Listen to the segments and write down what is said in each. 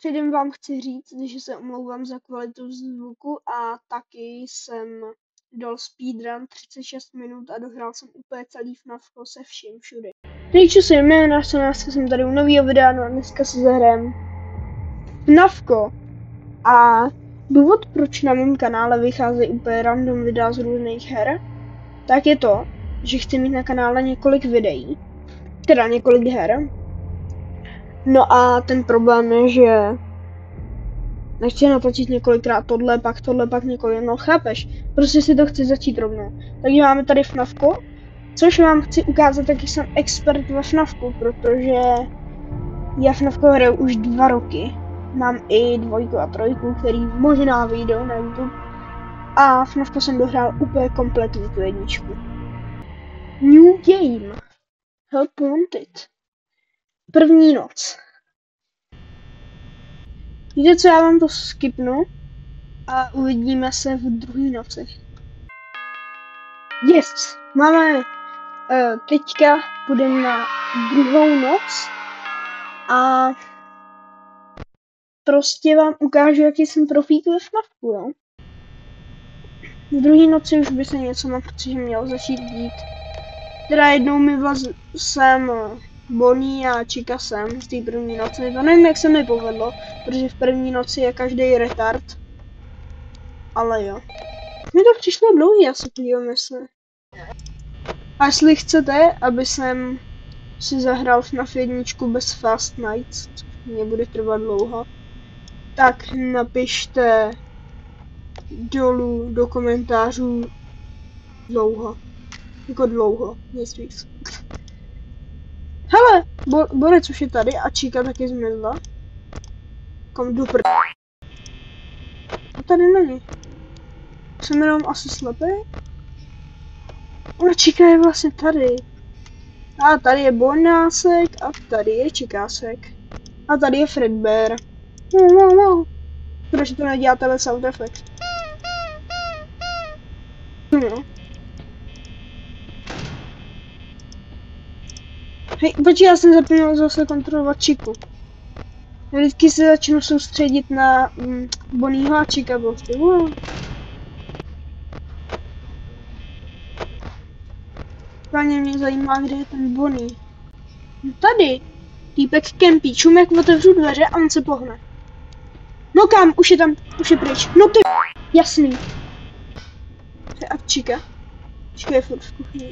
Předem vám chci říct, že se omlouvám za kvalitu zvuku a taky jsem dal speedrun 36 minut a dohrál jsem úplně celý FNAFko se vším všude. Rejču se jména, jsem tady u nového videa, no a dneska si zahrajem FNAFko. A důvod, proč na mém kanále vycházejí úplně random videa z různých her, tak je to, že chci mít na kanále několik videí, teda několik her. No a ten problém je, že nechci natočit několikrát tohle, pak několik, no chápeš, prostě si to chci začít rovnou. Takže máme tady FNAFko, což vám chci ukázat, jaký jsem expert ve FNAFku, protože já FNAFko hraju už 2 roky. Mám i 2 a 3, který možná vyjdou na YouTube. A FNAFko jsem dohrál úplně kompletní tu jedničku. New game. Help wanted. První noc. Víte co, já vám to skipnu a uvidíme se v druhé noci. Yes, máme teďka půjdeme na druhou noc a prostě vám ukážu, jaký jsem profík ve FNAFku, no. V druhé noci už by se něco na protože mělo začít dít. Teda jednou mi jsem Bonnie a Chica sem z té první noci. To nevím, jak se mi povedlo, protože v první noci je každý retard. Ale jo. Mi to přišlo dlouhý, asi podívám se. A jestli chcete, aby jsem si zahrál FNAF 1 bez Fast Nights, což mě bude trvat dlouho, tak napište dolů do komentářů dlouho. Jako dlouho, nic víc. Hele, Borec už je tady a Chica taky zmizla. Kam do prd... A tady není. Jsem jenom asi slepý? Ale Chica je vlastně tady. A tady je Bonásek a tady je Chicásek. A tady je Fredbear. Proč to nedělá tenhle sound effect? No. Hej, počkej, já jsem zapomněl zase kontrolovat Chiku. Vždycky se začnu soustředit na Bonnieho a Chica prostě. Právě mě zajímá, kde je ten Bonnie. No tady. Týpek kempí, čum jak otevřu dveře a on se pohne. No kam, už je tam, už je pryč. No ty jasný. A Chica. Chica je furt v kuchyni.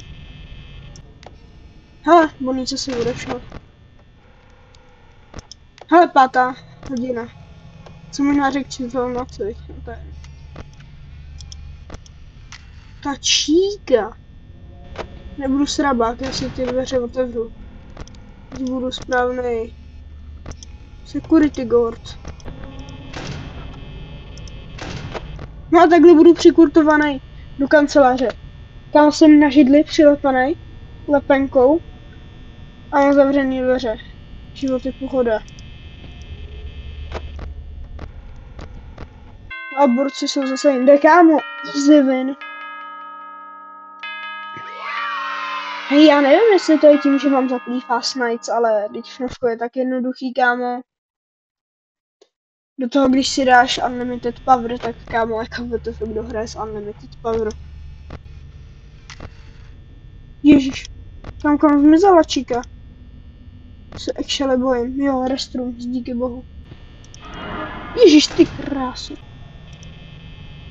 Hele, Bonnie, co si odešel. Hele, 5. hodina. Co možná řekl číslo noci. No, ta Chica. Nebudu srabák, já si ty dveře otevřu. Budu správnej security guard. No a takhle budu přikurtovaný do kanceláře. Tam jsem na židli přilepený lepenkou a mám zavřený dveře. Život je pohoda. A borci jsou zase jinde, kámo. Easy win. Hej, já nevím, jestli to je tím, že mám zaplý Fast Nights, ale teď FNAFko je tak jednoduchý, kámo. Do toho, když si dáš Unlimited Power, tak kámo, jako WTF, kdo hraje s Unlimited Power. Ježíš, kam zmizela Chica? Se actually bojím, jo, restroom, díky bohu. Ježíš, ty krásu.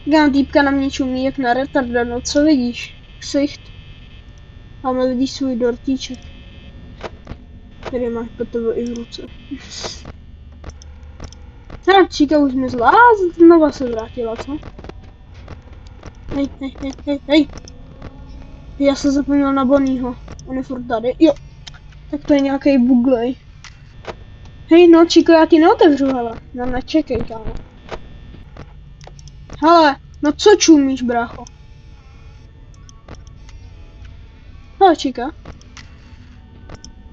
Gám týpka na mě čumí jak na retarda, no co vidíš? Ksicht. Máme vidíš svůj dortíček. Který máš potom i v ruce. Teda Chica už zmizla a znova se vrátila, co? Hej. Já se zapomněl na Bonnieho. On je furt tady. Jo. Tak to je nějaký buglej. Hej, no Chico, já ti neotevřu, hele. No nečekej, kámo. Hele, no co čumíš, brácho? Hele, Chica.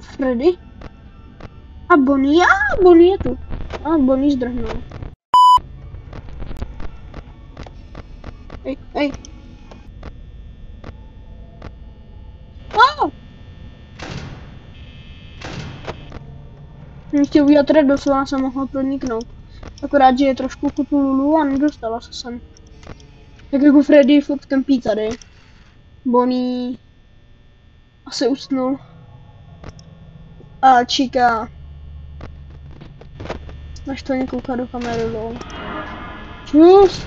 Freddy. A Bonnie, Bonnie je tu. A Bonnie zdrhnul. Hej. Mě chtěl udělat radost, jsem mohla proniknout. Akorát, že je trošku Cthulhu a nedostala se sem. Tak jako Freddy furt kempí tady. Bonnie asi usnul. A Chica naštvaně kouká do kamery, lol. Čus!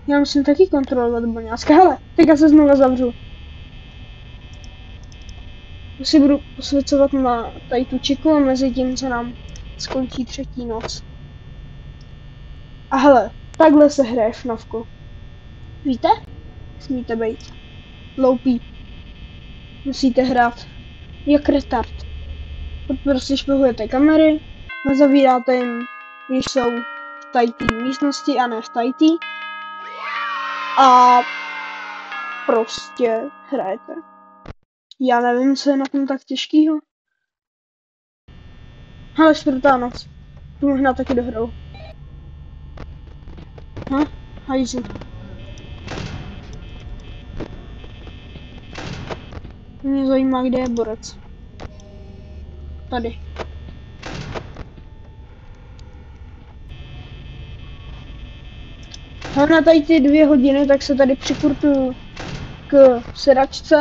Já musím taky kontrolovat Boňáska. Hele, teďka se znova zavřu. Si budu posvěcovat na tady tu Chiku a mezi tím, co nám skončí třetí noc. A hele, takhle se hraje FNAFko. Víte? Smíte být loupí. Musíte hrát jak retard. Prostě špehujete kamery, zavíráte jim, když jsou v tajtý místnosti a ne v tajtý. A prostě hrajete. Já nevím, co je na tom tak těžkýho. Hele, 4. noc. Tu možná taky dohrou. Hajzi. Mě zajímá, kde je borec. Tady. Mám na tady ty 2 hodiny, tak se tady přikurtuju k sedačce.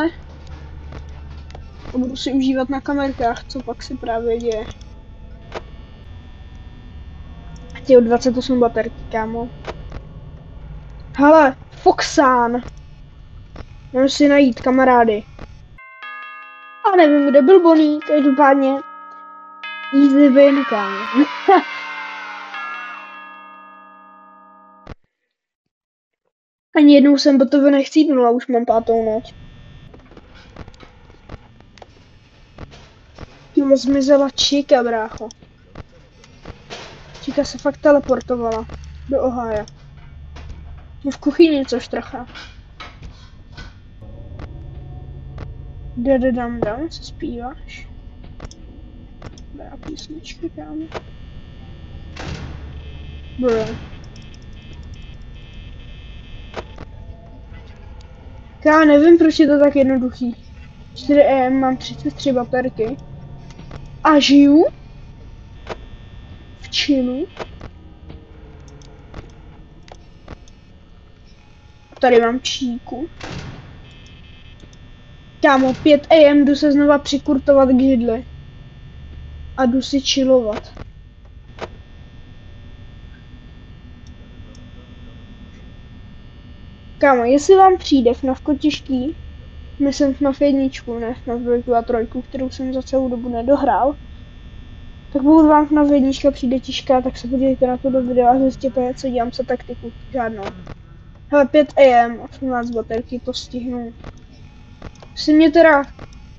A budu si užívat na kamerkách, co pak se právě děje. Těho 28 baterky, kámo. Hele, Foxán. Můžu si najít kamarády. A nevím, kde byl Bonnie, každopádně easy win, kámo. Ani jednou jsem po tebe nechcípnul a už mám 5. noc. Tím zmizela Chica, brácho. Chica se fakt teleportovala do Ohája. Je v kuchyni, což trocha. Dadadam dam, co zpíváš? Dobrá písnička, kámo. Bro. Já nevím, proč je to tak jednoduchý. 4 AM, mám 33 baterky. A žiju v chillu. Tady mám Chiku. Kámo, 5 AM jdu se znova přikurtovat k židli. A jdu si chillovat. Kámo, jestli vám přijde FNAFko těžký, myslím FNAF 1, ne FNAF 2 a 3, kterou jsem za celou dobu nedohrál, tak pokud vám FNAF 1 přijde těžká, tak se podívejte na to do videa a zjistěte, co dělám za taktiku. Žádnou. Hele, 5 AM, 18 baterky, to stihnu. Si mě teda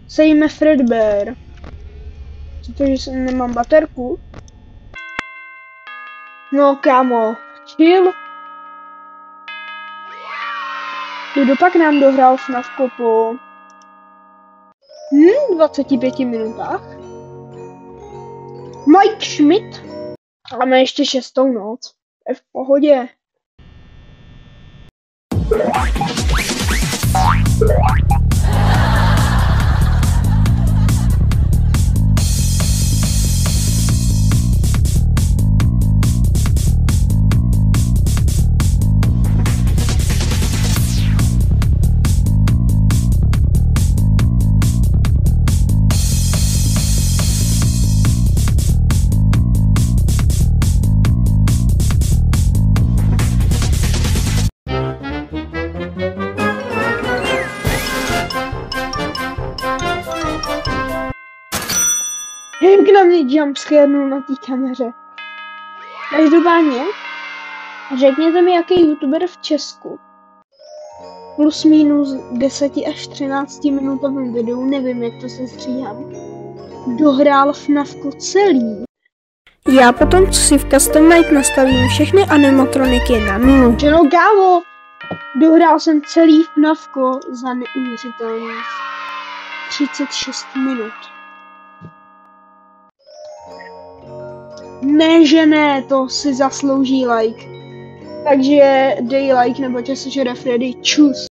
sejme Fredbear, protože nemám baterku. No kámo, chill. Kdo pak nám dohrál FNAFko po 25 minutách? Mike Schmidt. Máme ještě 6. noc. Je v pohodě. Jak na mě jumpscarenu na té kameře. Každopádně, řekněte mi, jaký youtuber v Česku plus minus 10 až 13 minutovým videu, nevím, jak to se stříhám, dohrál FNAFko celý. Já potom, co si v Custom Night nastavím všechny animatroniky na 0. Že no kámo, dohrál jsem celý FNAFko za neuvěřitelných 36 minut. Ne, že ne, to si zaslouží like. Takže dej like, nebo tě sežere Freddy, čus.